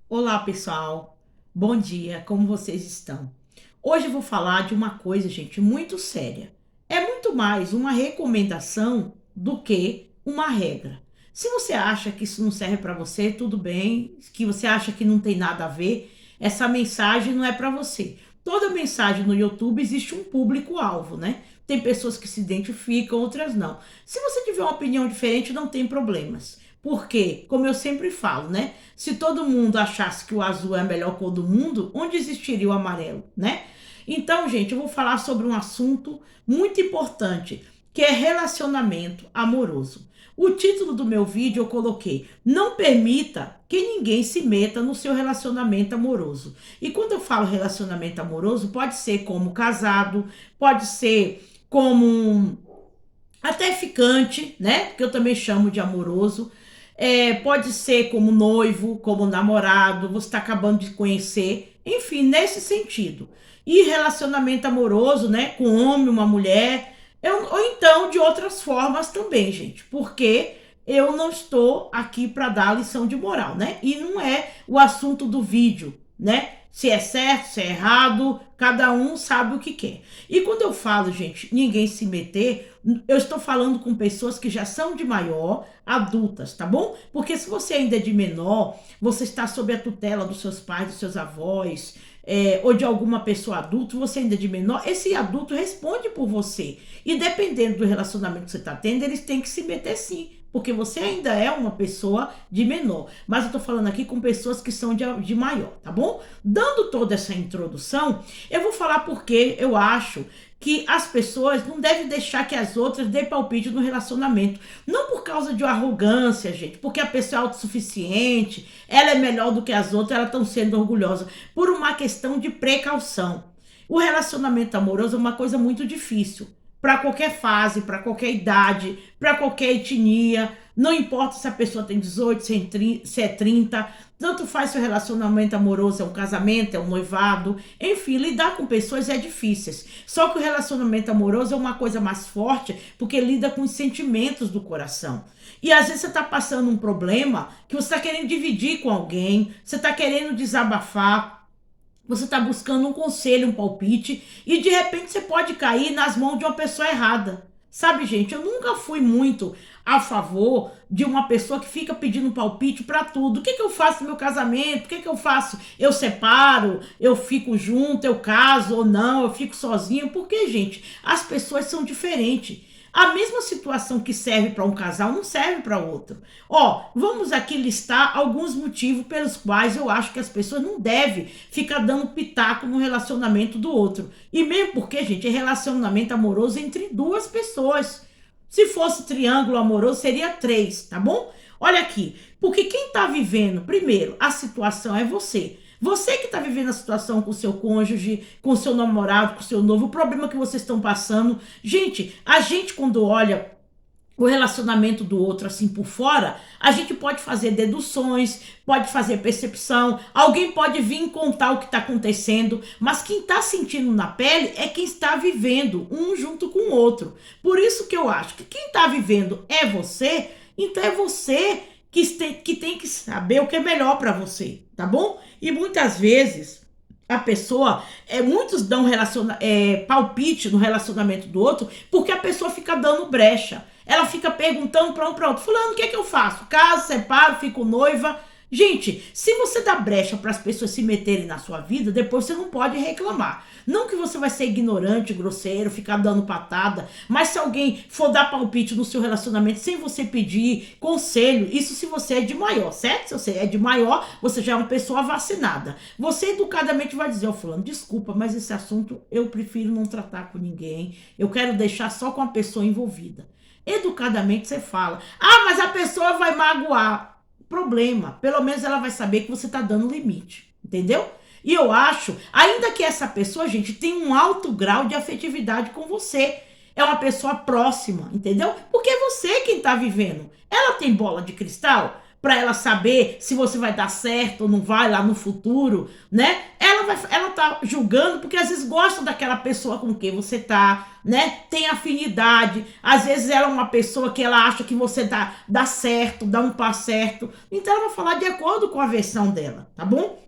Olá, pessoal. Bom dia, como vocês estão? Hoje eu vou falar de uma coisa, gente, muito séria. É muito mais uma recomendação do que uma regra. Se você acha que isso não serve para você, tudo bem. Que você acha que não tem nada a ver, essa mensagem não é para você. Toda mensagem no YouTube existe um público-alvo, né? Tem pessoas que se identificam, outras não. Se você tiver uma opinião diferente, não tem problemas. Porque, como eu sempre falo, né? Se todo mundo achasse que o azul é a melhor cor do mundo, onde existiria o amarelo, né? Então, gente, eu vou falar sobre um assunto muito importante, que é relacionamento amoroso. O título do meu vídeo eu coloquei: Não permita que ninguém se meta no seu relacionamento amoroso. E quando eu falo relacionamento amoroso, pode ser como casado, pode ser como até ficante, né? Que eu também chamo de amoroso. Pode ser como noivo, como namorado, você está acabando de conhecer, enfim, nesse sentido. E relacionamento amoroso, né? Com um homem, uma mulher, ou então de outras formas também, gente, porque eu não estou aqui para dar lição de moral, né? E não é o assunto do vídeo, né? Se é certo, se é errado, cada um sabe o que quer. E quando eu falo, gente, ninguém se meter, eu estou falando com pessoas que já são de maior, adultas, tá bom? Porque se você ainda é de menor, você está sob a tutela dos seus pais, dos seus avós, ou de alguma pessoa adulta, você ainda é de menor, esse adulto responde por você. E dependendo do relacionamento que você está tendo, eles têm que se meter sim. Porque você ainda é uma pessoa de menor. Mas eu tô falando aqui com pessoas que são de maior, tá bom? Dando toda essa introdução, eu vou falar porque eu acho que as pessoas não devem deixar que as outras dêem palpite no relacionamento. Não por causa de arrogância, gente, porque a pessoa é autossuficiente, ela é melhor do que as outras, elas estão sendo orgulhosas. Por uma questão de precaução. O relacionamento amoroso é uma coisa muito difícil. Para qualquer fase, para qualquer idade, para qualquer etnia. Não importa se a pessoa tem 18, se é 30, tanto faz se o relacionamento amoroso é um casamento, é um noivado, enfim, lidar com pessoas é difícil. Só que o relacionamento amoroso é uma coisa mais forte porque lida com os sentimentos do coração. E às vezes você está passando um problema que você está querendo dividir com alguém, você está querendo desabafar, você está buscando um conselho, um palpite, e de repente você pode cair nas mãos de uma pessoa errada. Sabe, gente, eu nunca fui muito a favor de uma pessoa que fica pedindo palpite para tudo. O que eu faço no meu casamento? O que eu faço? Eu separo? Eu fico junto? Eu caso ou não? Eu fico sozinha? Porque, gente, as pessoas são diferentes. A mesma situação que serve para um casal não serve para outro. Ó, vamos aqui listar alguns motivos pelos quais eu acho que as pessoas não devem ficar dando pitaco no relacionamento do outro. E mesmo porque, gente, é relacionamento amoroso entre duas pessoas. Se fosse triângulo amoroso, seria três, tá bom? Olha aqui, porque quem tá vivendo, primeiro, a situação é você. Você que está vivendo a situação com o seu cônjuge, com o seu namorado, com o seu noivo, o problema que vocês estão passando. Gente, a gente quando olha o relacionamento do outro assim por fora, a gente pode fazer deduções, pode fazer percepção, alguém pode vir contar o que está acontecendo, mas quem está sentindo na pele é quem está vivendo, um junto com o outro. Por isso que eu acho que quem está vivendo é você, então é você que tem que saber o que é melhor para você, tá bom? E muitas vezes a pessoa, muitos dão palpite no relacionamento do outro porque a pessoa fica dando brecha. Ela fica perguntando para um para outro: Fulano, o que é que eu faço? Caso, separo, fico noiva. Gente, se você dá brecha para as pessoas se meterem na sua vida, depois você não pode reclamar. Não que você vai ser ignorante, grosseiro, ficar dando patada, mas se alguém for dar palpite no seu relacionamento sem você pedir conselho, isso se você é de maior, certo? Se você é de maior, você já é uma pessoa vacinada. Você educadamente vai dizer: Fulano, desculpa, mas esse assunto eu prefiro não tratar com ninguém, eu quero deixar só com a pessoa envolvida. Educadamente você fala: mas a pessoa vai magoar. Problema, pelo menos ela vai saber que você tá dando limite, entendeu? E eu acho, ainda que essa pessoa, gente, tenha um alto grau de afetividade com você, é uma pessoa próxima, entendeu? Porque é você quem tá vivendo. Ela tem bola de cristal para ela saber se você vai dar certo ou não vai lá no futuro, né? Ela ela tá julgando porque às vezes gosta daquela pessoa com quem você tá, né? Tem afinidade. Às vezes ela é uma pessoa que ela acha que você dá certo, dá um passo certo. Então ela vai falar de acordo com a versão dela, tá bom?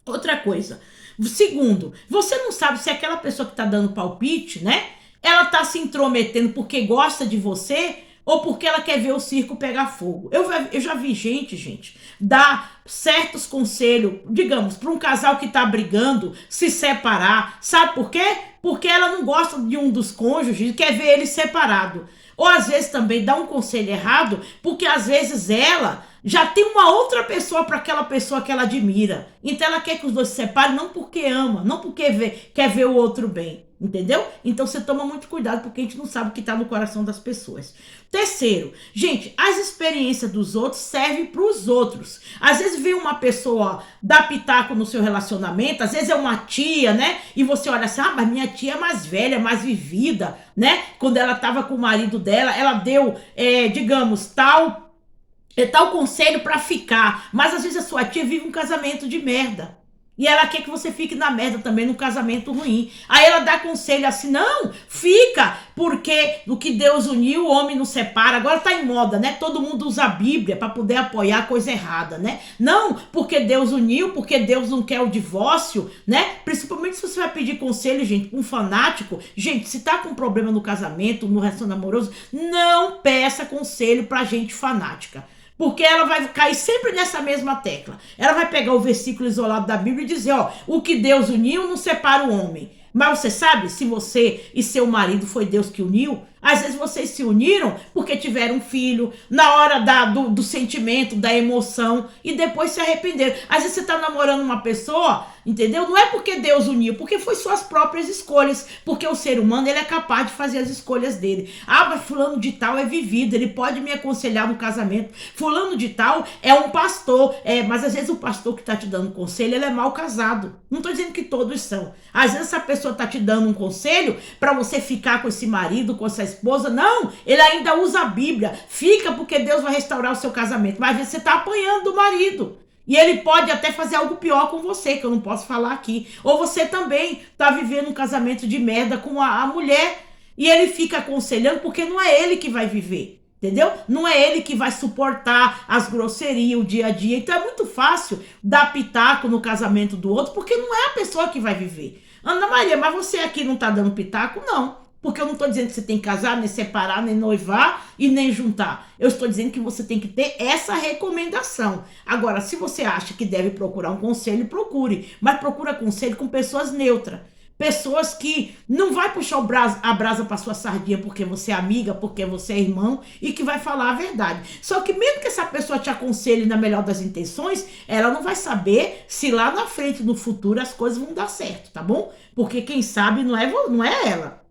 Outra coisa. Segundo, você não sabe se aquela pessoa que tá dando palpite, né? Ela tá se intrometendo porque gosta de você ou porque ela quer ver o circo pegar fogo. Eu já vi gente, dar certos conselhos, digamos, para um casal que tá brigando, se separar. Sabe por quê? Porque ela não gosta de um dos cônjuges e quer ver ele separado. Ou às vezes também dá um conselho errado, porque às vezes ela já tem uma outra pessoa para aquela pessoa que ela admira. Então ela quer que os dois se separem, não porque ama, não porque quer ver o outro bem. Entendeu? Então você toma muito cuidado, porque a gente não sabe o que está no coração das pessoas. Terceiro, gente, as experiências dos outros servem para os outros. Às vezes vem uma pessoa dar pitaco no seu relacionamento, às vezes é uma tia, né? E você olha assim, mas minha tia é mais velha, mais vivida, né? Quando ela estava com o marido dela, ela deu, digamos, tal conselho para ficar. Mas às vezes a sua tia vive um casamento de merda. E ela quer que você fique na merda também, num casamento ruim. Aí ela dá conselho assim, não, fica, porque o que Deus uniu, o homem não separa. Agora tá em moda, né? Todo mundo usa a Bíblia para poder apoiar a coisa errada, né? Não, porque Deus uniu, porque Deus não quer o divórcio, né? Principalmente se você vai pedir conselho, gente, pra um fanático. Gente, se tá com problema no casamento, no relacionamento amoroso, não peça conselho pra gente fanática. Porque ela vai cair sempre nessa mesma tecla. Ela vai pegar o versículo isolado da Bíblia e dizer, ó, o que Deus uniu não separa o homem. Mas você sabe, se você e seu marido foi Deus que uniu, às vezes vocês se uniram porque tiveram um filho, na hora do sentimento, da emoção, e depois se arrependeram. Às vezes você tá namorando uma pessoa, entendeu? Não é porque Deus uniu, porque foi suas próprias escolhas. Porque o ser humano, ele é capaz de fazer as escolhas dele. Ah, mas fulano de tal é vivido, ele pode me aconselhar no casamento. Fulano de tal é um pastor, mas às vezes o pastor que tá te dando conselho, ele é mal casado. Não tô dizendo que todos são. Às vezes essa pessoa tá te dando um conselho para você ficar com esse marido, com essa esposa. Não, ele ainda usa a Bíblia. Fica porque Deus vai restaurar o seu casamento. Mas às vezes você tá apanhando do marido. E ele pode até fazer algo pior com você, que eu não posso falar aqui. Ou você também tá vivendo um casamento de merda com a mulher. E ele fica aconselhando porque não é ele que vai viver. Entendeu? Não é ele que vai suportar as grosserias, o dia a dia. Então é muito fácil dar pitaco no casamento do outro, porque não é a pessoa que vai viver. Ana Maria, mas você aqui não tá dando pitaco? Não. Porque eu não estou dizendo que você tem que casar, nem separar, nem noivar e nem juntar. Eu estou dizendo que você tem que ter essa recomendação. Agora, se você acha que deve procurar um conselho, procure. Mas procura conselho com pessoas neutras. Pessoas que não vai puxar a brasa para sua sardinha porque você é amiga, porque você é irmão e que vai falar a verdade. Só que mesmo que essa pessoa te aconselhe na melhor das intenções, ela não vai saber se lá na frente, no futuro, as coisas vão dar certo, tá bom? Porque quem sabe não é ela.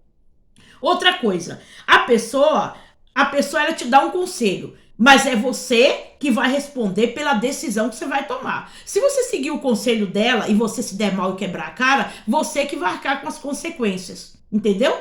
Outra coisa, a pessoa ela te dá um conselho, mas é você que vai responder pela decisão que você vai tomar. Se você seguir o conselho dela e você se der mal e quebrar a cara, você que vai arcar com as consequências, entendeu?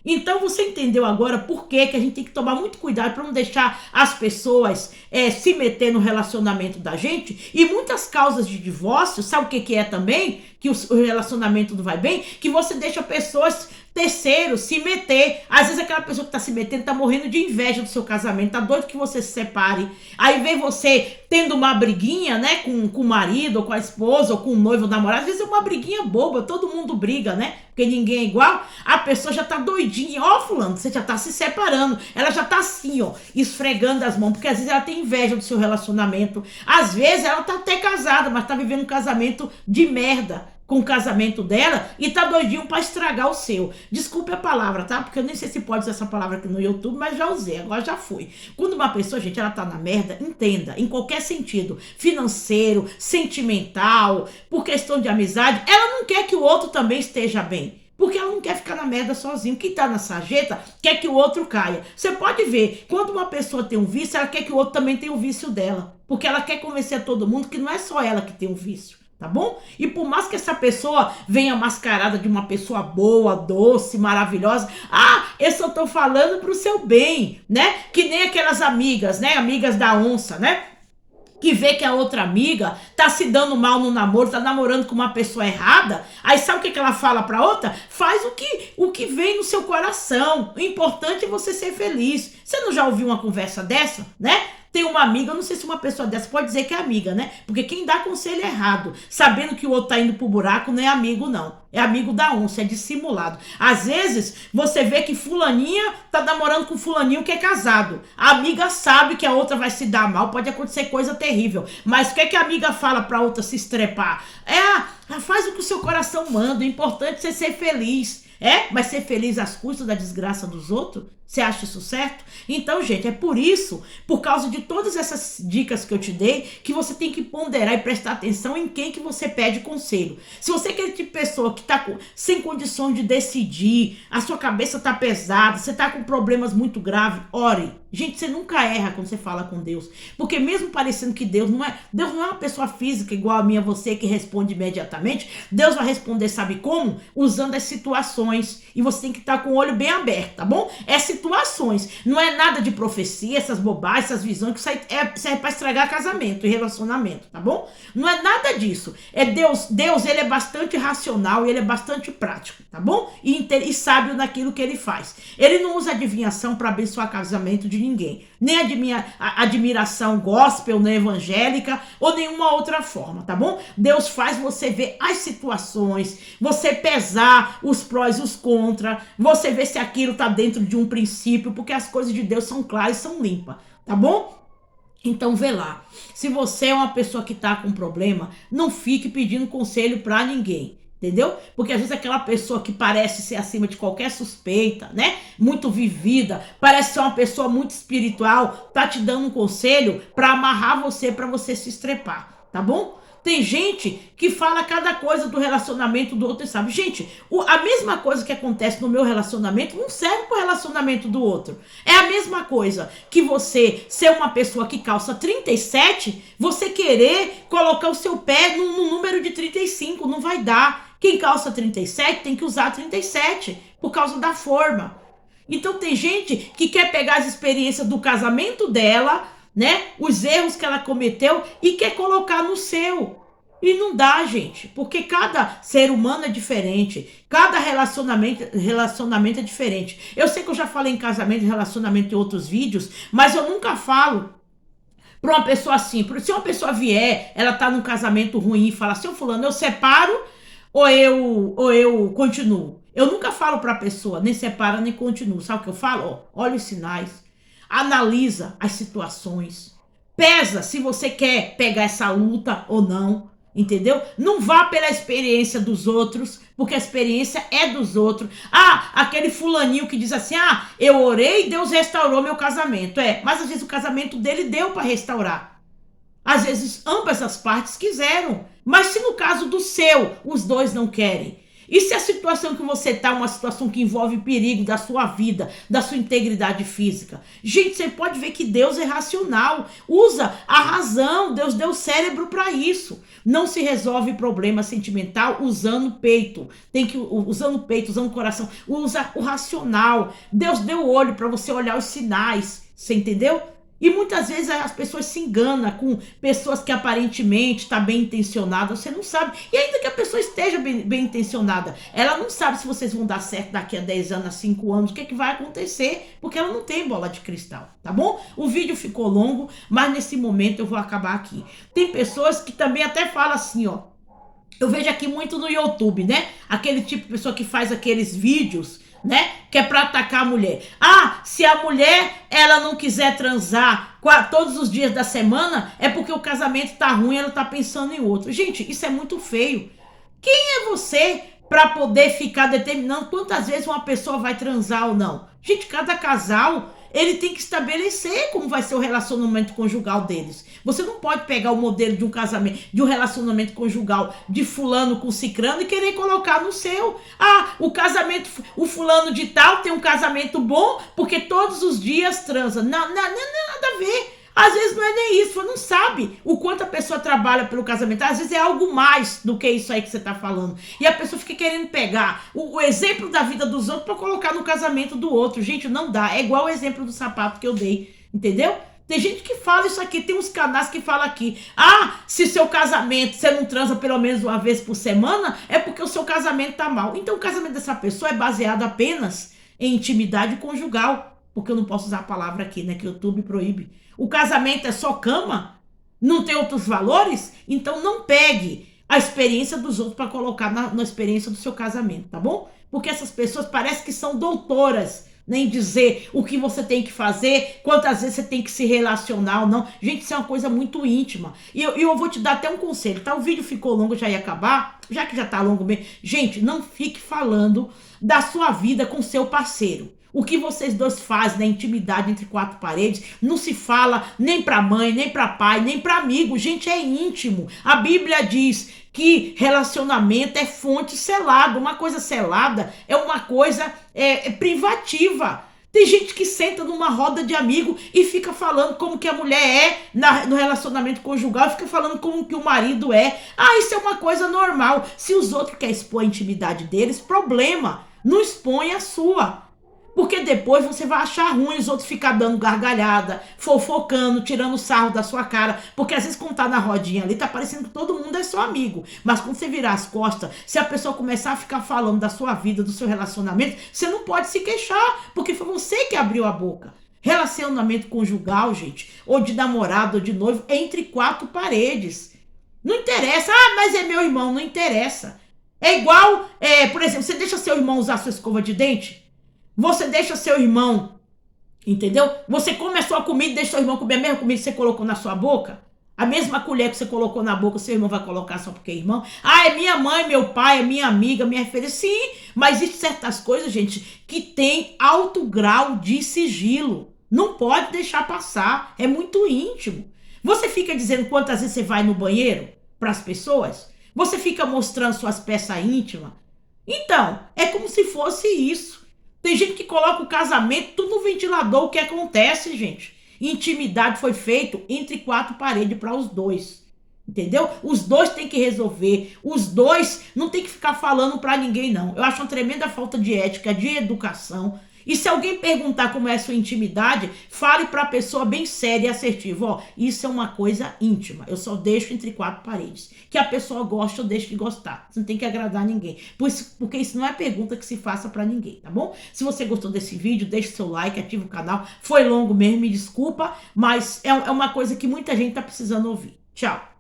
Então você entendeu agora por que a gente tem que tomar muito cuidado para não deixar as pessoas se meter no relacionamento da gente. E muitas causas de divórcio, sabe o que é também? Que o relacionamento não vai bem? Que você deixa pessoas terceiros se meter. Às vezes aquela pessoa que tá se metendo tá morrendo de inveja do seu casamento, tá doido que você se separe. Aí vem você tendo uma briguinha, né, com o marido, ou com a esposa, ou com o noivo, ou namorado. Às vezes é uma briguinha boba, todo mundo briga, né? Porque ninguém é igual. A pessoa já tá doidinha. Ó, fulano, você já tá se separando. Ela já tá assim, ó, esfregando as mãos, porque às vezes ela tem inveja do seu relacionamento. Às vezes ela tá até casada, mas tá vivendo um casamento de merda com o casamento dela e tá doidinho pra estragar o seu. Desculpe a palavra, tá? Porque eu nem sei se pode usar essa palavra aqui no YouTube, mas já usei, agora já foi. Quando uma pessoa, gente, ela tá na merda, entenda, em qualquer sentido, financeiro, sentimental, por questão de amizade, ela não quer que o outro também esteja bem. Porque ela não quer ficar na merda sozinho. Quem tá na sarjeta quer que o outro caia. Você pode ver, quando uma pessoa tem um vício, ela quer que o outro também tenha o vício dela. Porque ela quer convencer a todo mundo que não é só ela que tem um vício. Tá bom? E por mais que essa pessoa venha mascarada de uma pessoa boa, doce, maravilhosa, eu só tô falando pro seu bem, né? Que nem aquelas amigas, né? Amigas da onça, né? que vê que a outra amiga tá se dando mal no namoro, tá namorando com uma pessoa errada, aí sabe o que ela fala pra outra? Faz o que vem no seu coração. O importante é você ser feliz. Você não já ouviu uma conversa dessa, né? Tem uma amiga, eu não sei se uma pessoa dessa pode dizer que é amiga, né? Porque quem dá conselho errado, sabendo que o outro tá indo pro buraco, não é amigo, não. É amigo da onça, é dissimulado. Às vezes, você vê que fulaninha tá namorando com fulaninho que é casado. A amiga sabe que a outra vai se dar mal, pode acontecer coisa terrível. Mas o que é que a amiga fala pra outra se estrepar? Faz o que o seu coração manda, o importante é você ser feliz. Mas ser feliz às custas da desgraça dos outros? Você acha isso certo? Então, gente, é por isso, por causa de todas essas dicas que eu te dei, que você tem que ponderar e prestar atenção em quem que você pede conselho. Se você é aquele tipo de pessoa que tá sem condições de decidir, a sua cabeça tá pesada, você tá com problemas muito graves, ore. Gente, você nunca erra quando você fala com Deus. Porque mesmo parecendo que Deus não é uma pessoa física igual a minha, você, que responde imediatamente. Deus vai responder, sabe como? Usando as situações. E você tem que estar com o olho bem aberto, tá bom? É situações. Não é nada de profecia, essas bobagens, essas visões que serve para estragar casamento e relacionamento, tá bom? Não é nada disso. É Deus, ele é bastante racional e ele é bastante prático, tá bom? E sábio naquilo que ele faz. Ele não usa adivinhação para abençoar casamento de ninguém. Nem admiração gospel, nem evangélica ou nenhuma outra forma, tá bom? Deus faz você ver as situações, você pesar os prós e os contra, você ver se aquilo tá dentro de um princípio, porque as coisas de Deus são claras e são limpas, tá bom? Então vê lá, se você é uma pessoa que tá com problema, não fique pedindo conselho pra ninguém. Entendeu? Porque às vezes aquela pessoa que parece ser acima de qualquer suspeita, né? Muito vivida, parece ser uma pessoa muito espiritual, tá te dando um conselho pra amarrar você, pra você se estrepar, tá bom? Tem gente que fala cada coisa do relacionamento do outro e sabe. Gente, a mesma coisa que acontece no meu relacionamento não serve pro relacionamento do outro. É a mesma coisa que você ser uma pessoa que calça 37, você querer colocar o seu pé no número de 35, não vai dar. Quem calça 37 tem que usar 37 por causa da forma. Então tem gente que quer pegar as experiências do casamento dela, né? Os erros que ela cometeu e quer colocar no seu. E não dá, gente, porque cada ser humano é diferente, cada relacionamento é diferente. Eu sei que eu já falei em casamento e relacionamento em outros vídeos, mas eu nunca falo pra uma pessoa assim. Se uma pessoa vier, ela tá num casamento ruim e fala, seu fulano, eu separo ou eu continuo? Eu nunca falo pra pessoa, nem separa nem continuo. Sabe o que eu falo? Olha os sinais, analisa as situações, pesa se você quer pegar essa luta ou não, entendeu? Não vá pela experiência dos outros, porque a experiência é dos outros. Aquele fulaninho que diz assim, eu orei e Deus restaurou meu casamento. Mas às vezes o casamento dele deu para restaurar. Às vezes ambas as partes quiseram, mas se no caso do seu, os dois não querem, e se a situação que você está é uma situação que envolve perigo da sua vida, da sua integridade física? Gente, você pode ver que Deus é racional, usa a razão, Deus deu cérebro para isso. Não se resolve problema sentimental usando o peito, usando o peito, usando o coração, usa o racional. Deus deu o olho para você olhar os sinais, você entendeu? E muitas vezes as pessoas se enganam com pessoas que aparentemente estão bem intencionadas, você não sabe. E ainda que a pessoa esteja bem intencionada, ela não sabe se vocês vão dar certo daqui a 10 anos, a 5 anos, o que vai acontecer, porque ela não tem bola de cristal, tá bom? O vídeo ficou longo, mas nesse momento eu vou acabar aqui. Tem pessoas que também até falam assim, ó. Eu vejo aqui muito no YouTube, né? Aquele tipo de pessoa que faz aqueles vídeos, né? Que é pra atacar a mulher. Se a mulher, ela não quiser transar todos os dias da semana, é porque o casamento tá ruim, ela tá pensando em outro. Gente, isso é muito feio. Quem é você pra poder ficar determinando quantas vezes uma pessoa vai transar ou não? Gente, cada casal, ele tem que estabelecer como vai ser o relacionamento conjugal deles. Você não pode pegar o modelo de um casamento, de um relacionamento conjugal de fulano com cicrano e querer colocar no seu. O fulano de tal tem um casamento bom porque todos os dias transa. Não, nada a ver. Às vezes não é nem isso, você não sabe o quanto a pessoa trabalha pelo casamento. Às vezes é algo mais do que isso aí que você tá falando. E a pessoa fica querendo pegar o exemplo da vida dos outros pra colocar no casamento do outro. Gente, não dá. É igual o exemplo do sapato que eu dei, entendeu? Tem gente que fala isso aqui, tem uns canais que falam aqui, ah, se seu casamento, você não transa pelo menos uma vez por semana, é porque o seu casamento tá mal. Então o casamento dessa pessoa é baseado apenas em intimidade conjugal, porque eu não posso usar a palavra aqui, né, que o YouTube proíbe. O casamento é só cama? Não tem outros valores? Então não pegue a experiência dos outros para colocar na experiência do seu casamento, tá bom? Porque essas pessoas parecem que são doutoras, nem dizer o que você tem que fazer, quantas vezes você tem que se relacionar ou não. Gente, isso é uma coisa muito íntima. E eu vou te dar até um conselho, tá? O vídeo ficou longo, já ia acabar, já que já tá longo mesmo. Gente, não fique falando da sua vida com seu parceiro. O que vocês dois fazem na intimidade entre quatro paredes não se fala nem para mãe, nem para pai, nem para amigo. Gente, é íntimo. A Bíblia diz que relacionamento é fonte selada. Uma coisa selada é uma coisa privativa. Tem gente que senta numa roda de amigo e fica falando como que a mulher é no relacionamento conjugal, fica falando como que o marido é. Ah, isso é uma coisa normal. Se os outros querem expor a intimidade deles, problema. Não expõe a sua. Porque depois você vai achar ruim os outros ficar dando gargalhada, fofocando, tirando sarro da sua cara. Porque às vezes quando tá na rodinha ali, tá parecendo que todo mundo é seu amigo. Mas quando você virar as costas, se a pessoa começar a ficar falando da sua vida, do seu relacionamento, você não pode se queixar, porque foi você que abriu a boca. Relacionamento conjugal, gente, ou de namorado, ou de noivo, é entre quatro paredes. Não interessa, ah, mas é meu irmão, não interessa. É igual, por exemplo, você deixa seu irmão usar sua escova de dente? Você deixa seu irmão, entendeu? Você come a sua comida e deixa seu irmão comer a mesma comida que você colocou na sua boca? A mesma colher que você colocou na boca, seu irmão vai colocar só porque é irmão? Ah, é minha mãe, meu pai, é minha amiga, minha referência. Sim, mas existem certas coisas, gente, que tem alto grau de sigilo. Não pode deixar passar, é muito íntimo. Você fica dizendo quantas vezes você vai no banheiro para as pessoas? Você fica mostrando suas peças íntimas? Então, é como se fosse isso. Tem gente que coloca o casamento tudo no ventilador. O que acontece, gente? Intimidade foi feito entre quatro paredes para os dois. Entendeu? Os dois têm que resolver. Os dois não tem que ficar falando para ninguém, não. Eu acho uma tremenda falta de ética, de educação. E se alguém perguntar como é a sua intimidade, fale para a pessoa bem séria e assertiva. Ó, isso é uma coisa íntima. Eu só deixo entre quatro paredes. Que a pessoa gosta ou deixe de gostar. Você não tem que agradar ninguém. Porque isso não é pergunta que se faça para ninguém, tá bom? Se você gostou desse vídeo, deixe seu like, ative o canal. Foi longo mesmo, me desculpa, mas é uma coisa que muita gente tá precisando ouvir. Tchau.